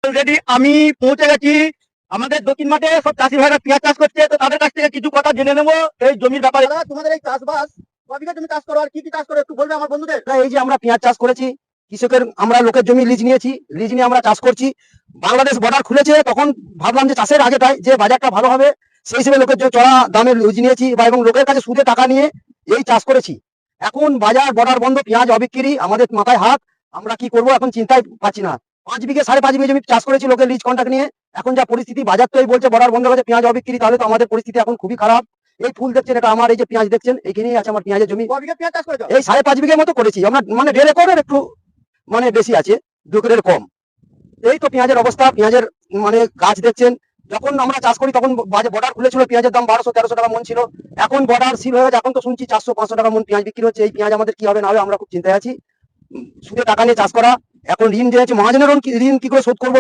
Already আমি পৌঁছে গেছি আমাদের দক্ষিণ মাঠে। সব চাষি ভাইরা পেঁয়াজ চাষ করছে, তো তাদের কাছ থেকে কিছু কথা জেনে নেবো এই জমির ব্যাপারে। তোমাদের এই চাষবাস কবিঘা তুমি চাষ করো আর কি কি চাষ করো একটু বলবে আমার বন্ধুদের? এই যে আমরা পেঁয়াজ চাষ করেছি, কৃষকের আমরা লোকের জমি লিজ নিয়েছি, লিজ নিয়ে আমরা চাষ করছি। বাংলাদেশ বর্ডার খুলেছে, তখন ভাবলাম যে চাষের আগেটাই যে বাজারটা ভালো হবে, সেই হিসেবে লোকের চড়া দামে লিজ নিয়েছি বা এবং লোকের কাছে সুদে টাকা নিয়ে এই চাষ করেছি। এখন বাজার বর্ডার বন্ধ, পেঁয়াজ অবিক্রি, আমাদের মাথায় হাত। আমরা কি করব এখন চিন্তায় পাচ্ছি না। 5 বিঘে 5.5 বিঘে জমি চাষ করেছি লোকের লিজ কন্ট্রাক্ট নিয়ে। এখন যা পরিস্থিতি, বাজার তো এই বলছে বর্ডার বন্ধ হয়েছে, পেঁয়াজ অবিক্রি, তাহলে তো আমাদের পরিস্থিতি এখন খুবই খারাপ। এই ফুল দেখছেন, এটা আমার, এই যে পেঁয়াজ দেখছেন এইখানেই আছে আমার পেঁয়াজের জমি। কবিঘা পেঁয়াজ চাষ করেছো? এই 5.5 বিঘের মতো করেছি আমরা, মানে 1.5 একরের একটু মানে বেশি আছে, 2 একরের কম। এই তো পেঁয়াজের অবস্থা, পেঁয়াজের মানে গাছ দেখছেন। যখন আমরা চাষ করি তখন বর্ডার খুলেছিল, পেঁয়াজের দাম 1200-1300 টাকা মন ছিল। এখন বর্ডার সিল হয়ে গেছে, এখন তো শুনছি 400-500 টাকা মন পেঁয়াজ বিক্রি হচ্ছে। এই পেঁয়াজ আমাদের কি হবে না হবে, আমরা খুব চিন্তায় আছি। সুদে টাকা নিয়ে চাষ করা, এখন ঋণ দিয়েছে মহাজনের ঋণ কি করে শোধ করবো